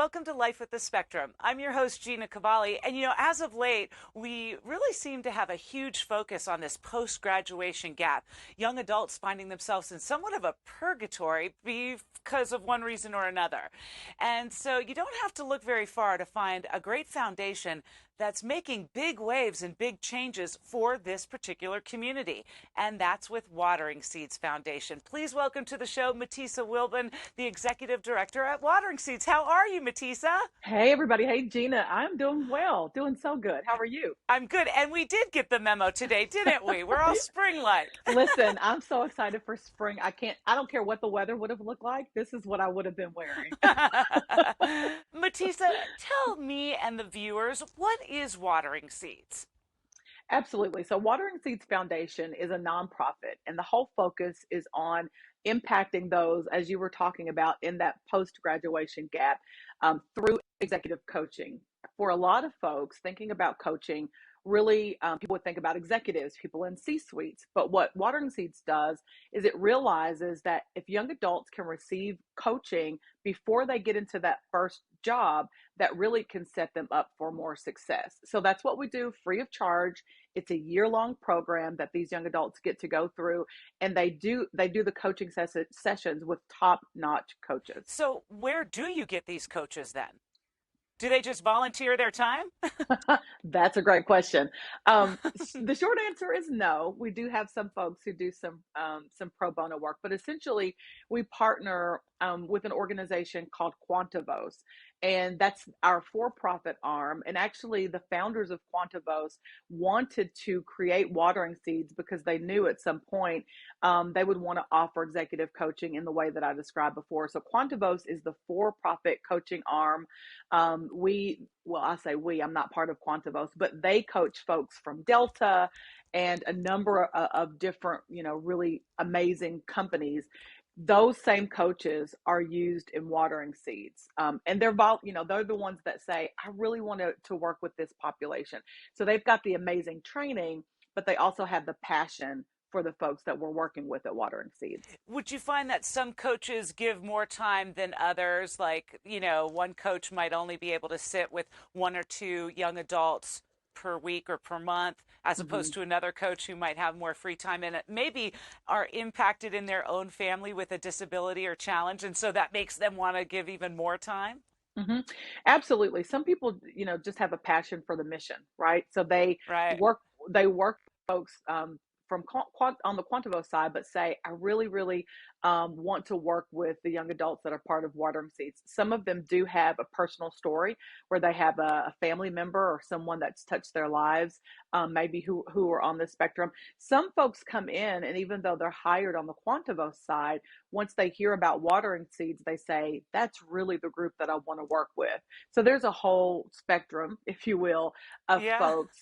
Welcome to Life with the Spectrum. I'm your host, Gina Cavalli. And as of late, we really seem to have a huge focus on this post-graduation gap. Young adults finding themselves in somewhat of a purgatory because of one reason or another. And so you don't have to look very far to find a great foundation that's making big waves and big changes for this particular community. And that's with Watering Seeds Foundation. Please welcome to the show, Matisa Wilbon, the Executive Director at Watering Seeds. How are you, Matisa? Hey, everybody. Hey, Gina. I'm doing well, doing so good. How are you? I'm good. And we did get the memo today, didn't we? We're all spring-like. Listen, I'm so excited for spring. I don't care what the weather would have looked like. This is what I would have been wearing. Matisa, tell me and the viewers, what is Watering Seeds? Absolutely. So, Watering Seeds Foundation is a nonprofit, and the whole focus is on impacting those, as you were talking about, in that post graduation gap through executive coaching. For a lot of folks, thinking about coaching, really, people would think about executives, people in C suites. But what Watering Seeds does is it realizes that if young adults can receive coaching before they get into that first job, that really can set them up for more success. So that's what we do free of charge. It's a year-long program that these young adults get to go through, and they do the coaching sessions with top-notch coaches. So where do you get these coaches then? Do they just volunteer their time? That's a great question. The short answer is no. We do have some folks who do some pro bono work, but essentially we partner with an organization called Quantavos, and that's our for-profit arm. And actually, the founders of Quantavos wanted to create Watering Seeds because they knew at some point they would want to offer executive coaching in the way that I described before. So Quantavos is the for-profit coaching arm. I say we, I'm not part of Quantavos, but they coach folks from Delta and a number of different, really amazing companies. Those same coaches are used in Watering Seeds, and they're the ones that say, I really want to work with this population. So they've got the amazing training, but they also have the passion for the folks that we're working with at Watering Seeds. Would you find that some coaches give more time than others? Like, one coach might only be able to sit with one or two young adults per week or per month, as opposed Mhm. to another coach who might have more free time and maybe are impacted in their own family with a disability or challenge. And so that makes them want to give even more time. hmm Absolutely. Some people, just have a passion for the mission, right? So Right. work, they work with folks from on the Quantivo side, but say, I really, really want to work with the young adults that are part of Watering Seeds. Some of them do have a personal story where they have a family member or someone that's touched their lives, maybe who are on the spectrum. Some folks come in, and even though they're hired on the Quantivo side, once they hear about Watering Seeds, they say, that's really the group that I want to work with. So there's a whole spectrum, if you will, of Yeah. folks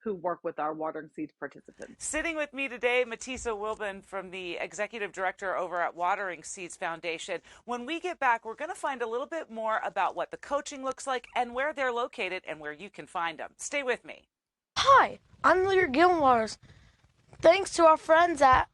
who work with our Watering Seeds participants. Sitting with me today, Matisa Wilbon from the Executive Director over at Watering Seeds Foundation. When we get back, we're going to find a little bit more about what the coaching looks like and where they're located and where you can find them. Stay with me. Hi, I'm Lear Gilmars. Thanks to our friends at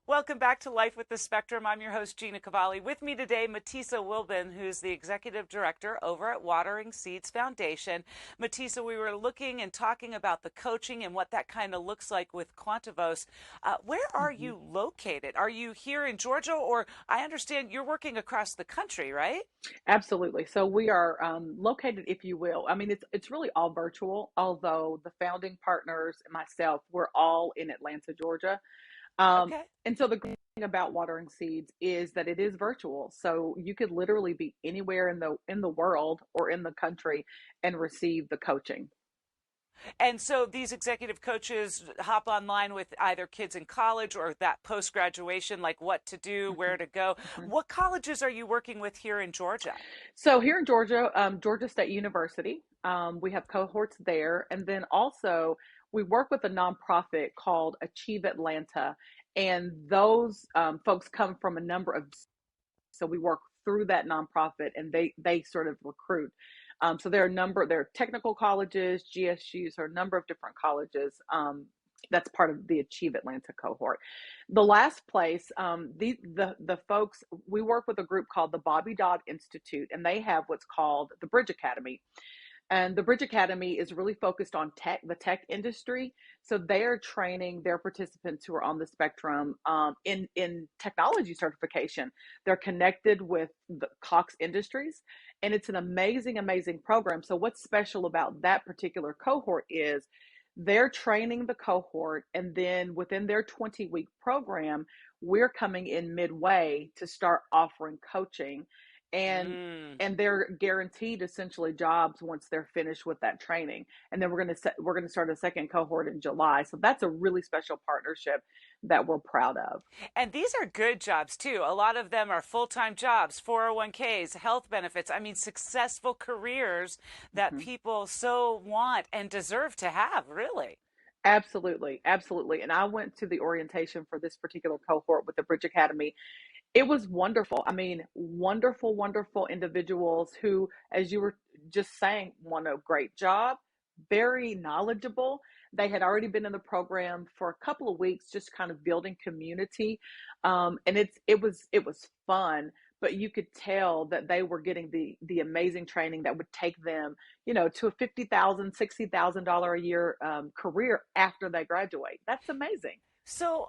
Welcome back to Life with the Spectrum. I'm your host, Gina Cavalli. With me today, Matisa Wilbon, who's the Executive Director over at Watering Seeds Foundation. Matisa, we were looking and talking about the coaching and what that kind of looks like with Quantavos. Where are Mhm. you located? Are you here in Georgia, or I understand you're working across the country, right? Absolutely. So we are located, if you will. I mean, it's really all virtual, although the founding partners and myself, we're all in Atlanta, Georgia. Okay. And so the great thing about Watering Seeds is that it is virtual. So you could literally be anywhere in the world or in the country and receive the coaching. And so these executive coaches hop online with either kids in college or that post graduation, like what to do, where Mhm, to go. mhm. What colleges are you working with here in Georgia? So here in Georgia, Georgia State University, we have cohorts there, and then also we work with a nonprofit called Achieve Atlanta, and those folks come from a number of. So we work through that nonprofit, and they sort of recruit. So there are technical colleges, GSUs, or a number of different colleges that's part of the Achieve Atlanta cohort. The last place, the folks, we work with a group called the Bobby Dodd Institute, and they have what's called the Bridge Academy. And the Bridge Academy is really focused on the tech industry. So they're training their participants who are on the spectrum in technology certification. They're connected with the Cox Industries, and it's an amazing, amazing program. So what's special about that particular cohort is they're training the cohort, and then within their 20-week program, we're coming in midway to start offering coaching, and Mm. and they're guaranteed essentially jobs once they're finished with that training. And then we're going to start a second cohort in July. So that's a really special partnership that we're proud of. And these are good jobs too. A lot of them are full-time jobs, 401ks, health benefits. I mean, successful careers that Mhm. people so want and deserve to have, really. Absolutely, absolutely. And I went to the orientation for this particular cohort with the Bridge Academy. It was wonderful. I mean, wonderful, wonderful individuals who, as you were just saying, want a great job, very knowledgeable. They had already been in the program for a couple of weeks, just kind of building community, and it was fun. But you could tell that they were getting the amazing training that would take them, to a $50,000, $60,000 a year career after they graduate. That's amazing. So,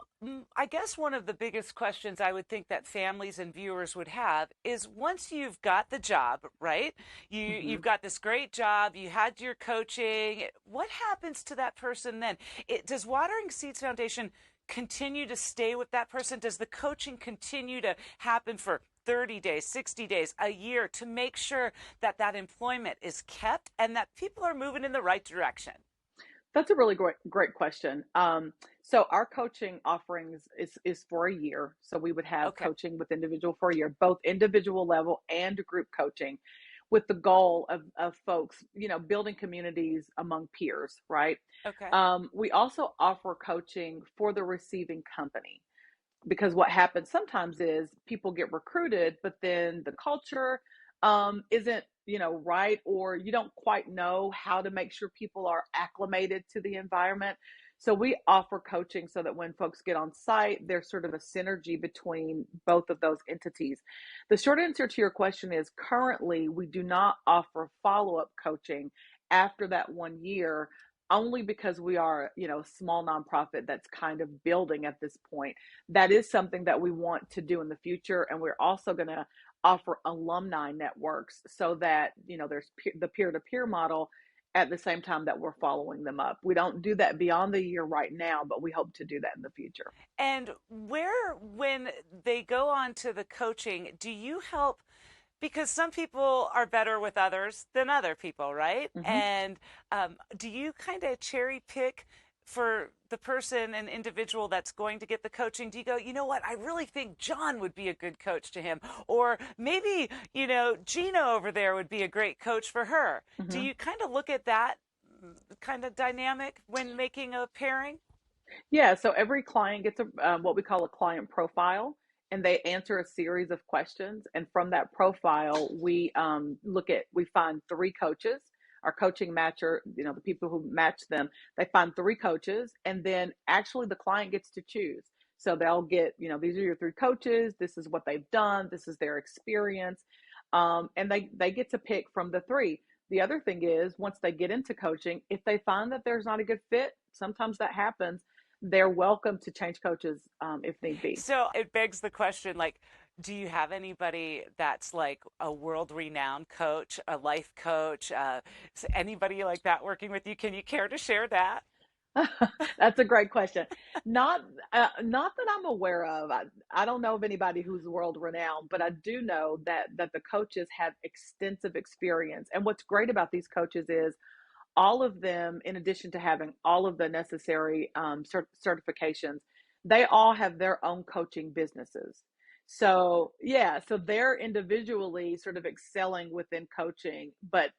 I guess one of the biggest questions I would think that families and viewers would have is once you've got the job, right? You've Mhm. got this great job, you had your coaching. What happens to that person then? Does Watering Seeds Foundation continue to stay with that person? Does the coaching continue to happen for 30 days, 60 days, a year to make sure that that employment is kept and that people are moving in the right direction? That's a really great question. So our coaching offerings is for a year. So we would have Okay. coaching with individual for a year, both individual level and group coaching, with the goal of folks, building communities among peers, right? Okay. We also offer coaching for the receiving company, because what happens sometimes is people get recruited, but then the culture isn't, right, or you don't quite know how to make sure people are acclimated to the environment. So we offer coaching so that when folks get on site, there's sort of a synergy between both of those entities. The short answer to your question is currently we do not offer follow-up coaching after that 1 year, only because we are, a small nonprofit that's kind of building at this point. That is something that we want to do in the future, and we're also going to offer alumni networks so that, there's the peer-to-peer model at the same time that we're following them up. We don't do that beyond the year right now, but we hope to do that in the future. And when they go on to the coaching, do you help? Because some people are better with others than other people, right? Hmm. And do you kind of cherry pick for the person and individual that's going to get the coaching? Do you go, you know what? I really think John would be a good coach to him. Or maybe, Gina over there would be a great coach for her. Do Hmm. you kind of look at that kind of dynamic when making a pairing? Yeah, so every client gets what we call a client profile, and they answer a series of questions. And from that profile, we find three coaches. Our coaching matcher, the people who match them, they find three coaches, and then actually the client gets to choose. So they'll get, these are your three coaches. This is what they've done. This is their experience, and they get to pick from the three. The other thing is, once they get into coaching, if they find that there's not a good fit, sometimes that happens, they're welcome to change coaches if need be. So it begs the question, like, do you have anybody that's like a world renowned coach, a life coach, anybody like that working with you? Can you care to share that? That's a great question. Not not that I'm aware of. I don't know of anybody who's world renowned, but I do know that the coaches have extensive experience. And what's great about these coaches is all of them, in addition to having all of the necessary certifications, they all have their own coaching businesses. So yeah, so they're individually sort of excelling within coaching, but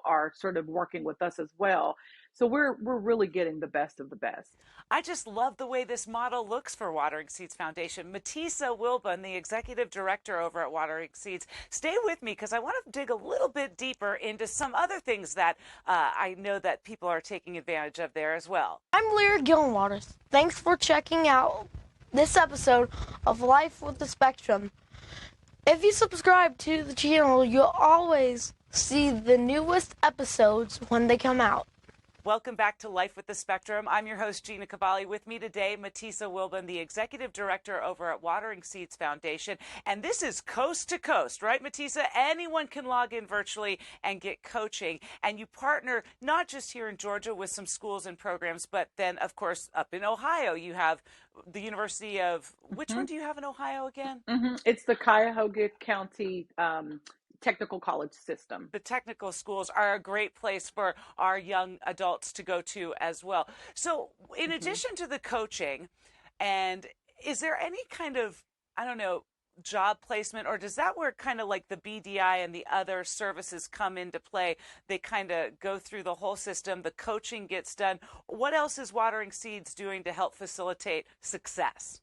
are sort of working with us as well. So we're really getting the best of the best. I just love the way this model looks for Watering Seeds Foundation. Matisa Wilbon, the executive director over at Watering Seeds, stay with me because I want to dig a little bit deeper into some other things that I know that people are taking advantage of there as well. I'm Lear Gillenwaters. Thanks for checking out this episode of Life with the Spectrum. If you subscribe to the channel, you'll always see the newest episodes when they come out. Welcome back to Life with the Spectrum. I'm your host, Gina Cavalli. With me today, Matisa Wilbon, the executive director over at Watering Seeds Foundation. And this is coast to coast, right, Matisa? Anyone can log in virtually and get coaching. And you partner not just here in Georgia with some schools and programs, but then, of course, up in Ohio, you have the University of, which one do you have in Ohio again? It's the Cuyahoga County technical college system. The technical schools are a great place for our young adults to go to as well. So in addition to the coaching, and is there any kind of, I don't know, job placement, or does that where kind of like the BDI and the other services come into play? They kind of go through the whole system, the coaching gets done. What else is Watering Seeds doing to help facilitate success?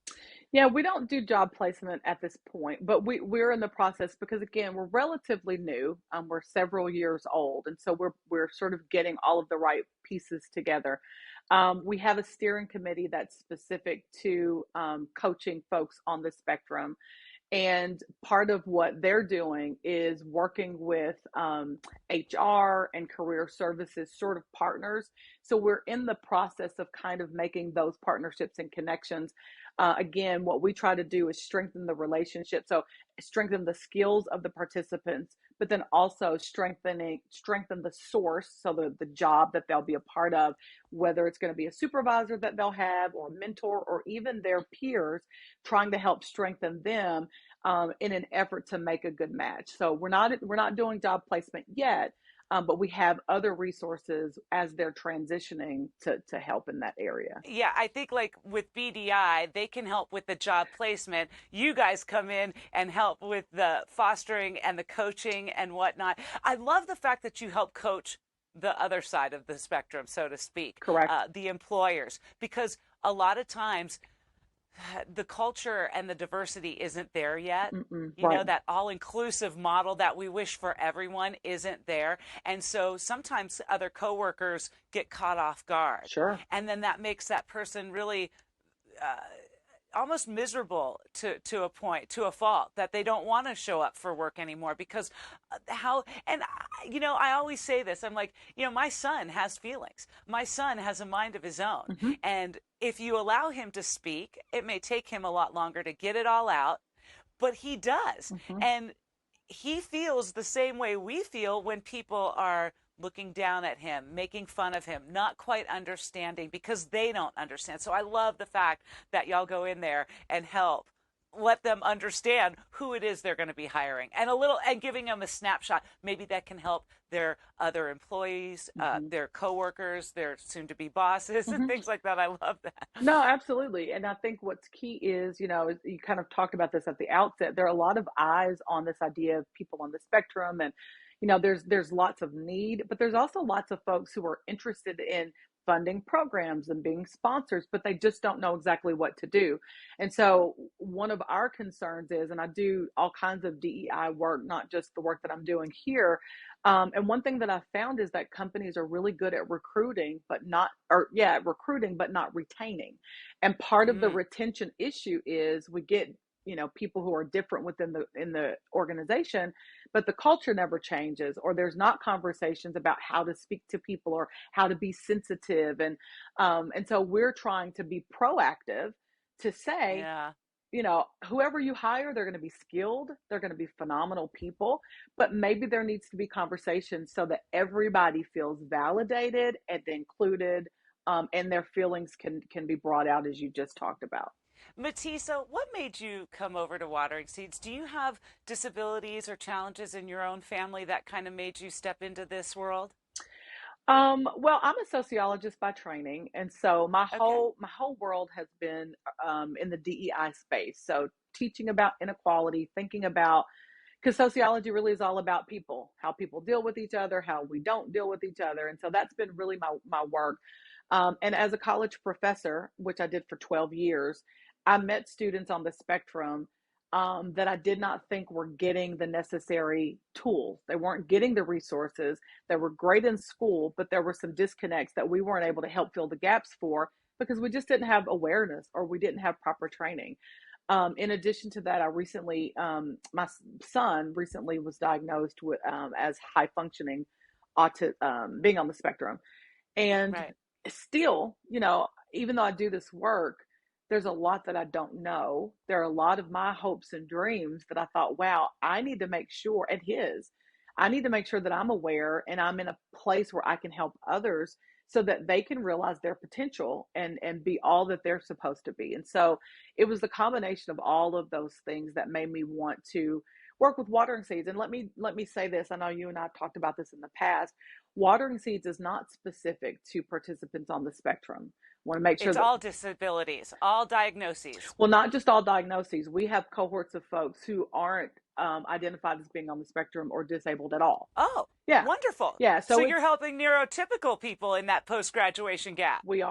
Yeah, we don't do job placement at this point, but we're in the process because again, we're relatively new. We're several years old, and so we're sort of getting all of the right pieces together. We have a steering committee that's specific to coaching folks on the spectrum. And part of what they're doing is working with HR and career services sort of partners. So we're in the process of kind of making those partnerships and connections. Again, what we try to do is strengthen the relationship. So strengthen the skills of the participants, but then also strengthen the source. So the job that they'll be a part of, whether it's going to be a supervisor that they'll have or a mentor or even their peers, trying to help strengthen them in an effort to make a good match. So we're not doing job placement yet, but we have other resources as they're transitioning to help in that area. Yeah, I think like with BDI, they can help with the job placement. You guys come in and help with the fostering and the coaching and whatnot. I love the fact that you help coach the other side of the spectrum, so to speak. Correct. The employers, because a lot of times the culture and the diversity isn't there yet. You know, that all-inclusive model that we wish for everyone isn't there. And so sometimes other coworkers get caught off guard. Sure. And then that makes that person really almost miserable to a point, to a fault, that they don't want to show up for work anymore because I always say this, I'm like, my son has feelings. My son has a mind of his own. And if you allow him to speak, it may take him a lot longer to get it all out, but he does. And he feels the same way we feel when people are looking down at him, making fun of him, not quite understanding because they don't understand. So I love the fact that y'all go in there and help let them understand who it is they're going to be hiring and giving them a snapshot. Maybe that can help their other employees, their coworkers, their soon to be bosses and things like that. I love that. No, absolutely. And I think what's key is, you kind of talked about this at the outset. There are a lot of eyes on this idea of people on the spectrum, and there's lots of need, but there's also lots of folks who are interested in funding programs and being sponsors, but they just don't know exactly what to do. And so one of our concerns is, and I do all kinds of DEI work, not just the work that I'm doing here. And one thing that I found is that companies are really good at recruiting, but not retaining. And part of the retention issue is we get people who are different in the organization, but the culture never changes, or there's not conversations about how to speak to people or how to be sensitive. And so we're trying to be proactive to say, whoever you hire, they're going to be skilled, they're going to be phenomenal people, but maybe there needs to be conversations so that everybody feels validated and included, and their feelings can be brought out, as you just talked about. Matisa, what made you come over to Watering Seeds? Do you have disabilities or challenges in your own family that kind of made you step into this world? Well, I'm a sociologist by training, and so Okay. my whole world has been in the DEI space. So teaching about inequality, thinking about, because sociology really is all about people, how people deal with each other, how we don't deal with each other, and so that's been really my work. And as a college professor, which I did for 12 years, I met students on the spectrum that I did not think were getting the necessary tools. They weren't getting the resources. They were great in school, but there were some disconnects that we weren't able to help fill the gaps for because we just didn't have awareness or we didn't have proper training. In addition to that, I recently, my son recently was diagnosed with as high functioning being on the spectrum. And Right. still, even though I do this work, there's a lot that I don't know. There are a lot of my hopes and dreams that I thought, wow, I need to make sure, I need to make sure that I'm aware and I'm in a place where I can help others so that they can realize their potential and be all that they're supposed to be. And so it was the combination of all of those things that made me want to work with Watering Seeds. And let me say this. I know you and I have talked about this in the past. Watering Seeds is not specific to participants on the spectrum. I want to make sure It's that, all disabilities, all diagnoses. well, not just all diagnoses. We have cohorts of folks who aren't identified as being on the spectrum or disabled at all. Oh, Yeah, wonderful. yeah. So So you're it's helping neurotypical people in that post-graduation gap. we're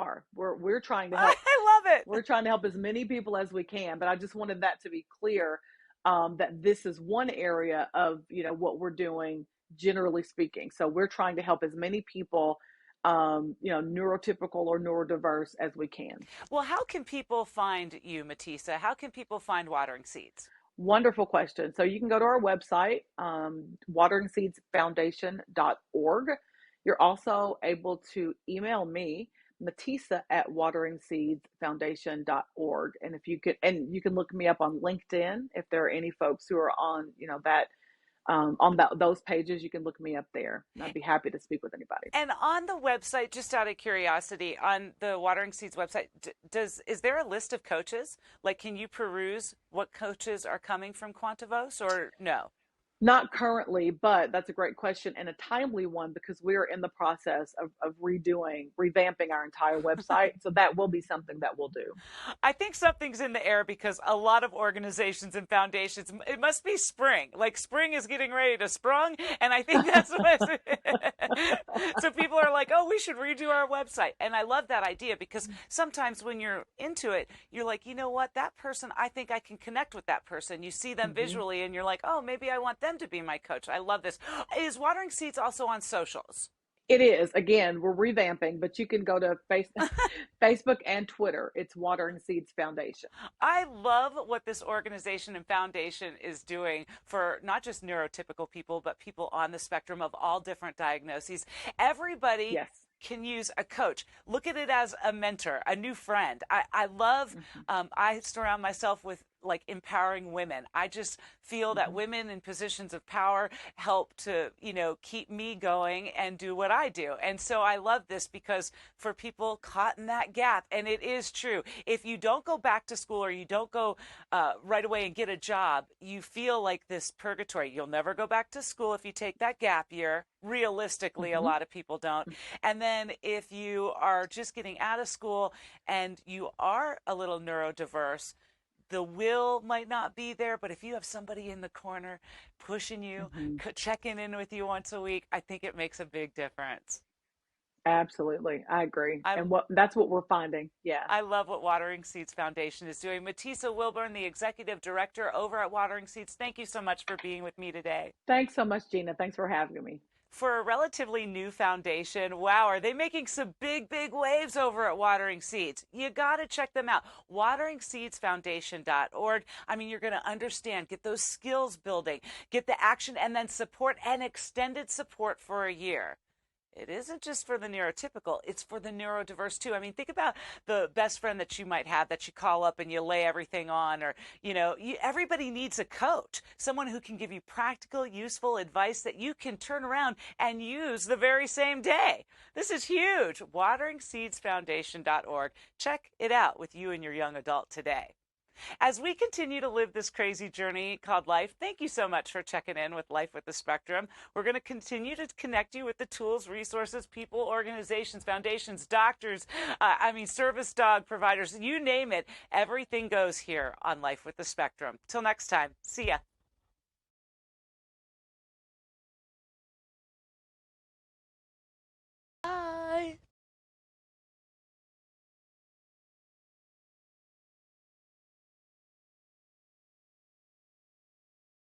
trying to help. I love We're it. trying to help as many people as we can. But I just wanted that to be clear, that this is one area of what we're doing, generally speaking. So we're trying to help as many people, neurotypical or neurodiverse as we can. Well, how can people find you, Matisa? How can people find Watering Seeds? Wonderful question. So you can go to our website, wateringseedsfoundation.org. You're also able to email me, Matisa at wateringseedsfoundation.org. And if you could, and you can look me up on LinkedIn if there are any folks who are on, those pages, you can look me up there. And I'd be happy to speak with anybody. And on the website, just out of curiosity, on the Watering Seeds website, is there a list of coaches? Like, can you peruse what coaches are coming from Quantavos, or no? Not currently, but that's a great question and a timely one because we're in the process of revamping our entire website. So that will be something that we'll do. I think something's in the air because a lot of organizations and foundations, it must be spring. Like spring is getting ready to sprung. And I think that's what, so people are like, oh, we should redo our website. And I love that idea because sometimes when you're into it, you're like, you know what, that person, I think I can connect with that person. You see them Mm-hmm. visually and you're like, oh, maybe I want them to be my coach. I love this. Is Watering Seeds also on socials? It is. Again, we're revamping, but you can go to Facebook and Twitter. It's Watering Seeds Foundation. I love what this organization and foundation is doing for not just neurotypical people, but people on the spectrum of all different diagnoses. Everybody Yes. can use a coach. Look at it as a mentor, a new friend. I love, I surround myself with like empowering women. I just feel that women in positions of power help to, keep me going and do what I do. And so I love this because for people caught in that gap, and it is true, if you don't go back to school or you don't go right away and get a job, you feel like this purgatory. You'll never go back to school if you take that gap year. Realistically, a Mm-hmm. lot of people don't. And then if you are just getting out of school and you are a little neurodiverse, the will might not be there, but if you have somebody in the corner pushing you, Mm-hmm. checking in with you once a week, I think it makes a big difference. Absolutely. I agree. I And that's what we're finding. Yeah. I love what Watering Seeds Foundation is doing. Matisa Wilbon, the executive director over at Watering Seeds, thank you so much for being with me today. Thanks so much, Gina. Thanks for having me. For a relatively new foundation, wow, are they making some big, big waves over at Watering Seeds? You got to check them out. wateringseedsfoundation.org. I mean, you're going to understand, get those skills building, get the action, and then support and extended support for a year. It isn't just for the neurotypical, it's for the neurodiverse too. I mean, think about the best friend that you might have that you call up and you lay everything on, or, everybody needs a coach, someone who can give you practical, useful advice that you can turn around and use the very same day. This is huge. wateringseedsfoundation.org. Check it out with you and your young adult today. As we continue to live this crazy journey called life, thank you so much for checking in with Life with the Spectrum. We're going to continue to connect you with the tools, resources, people, organizations, foundations, doctors, service dog providers, you name it. Everything goes here on Life with the Spectrum. Till next time, see ya.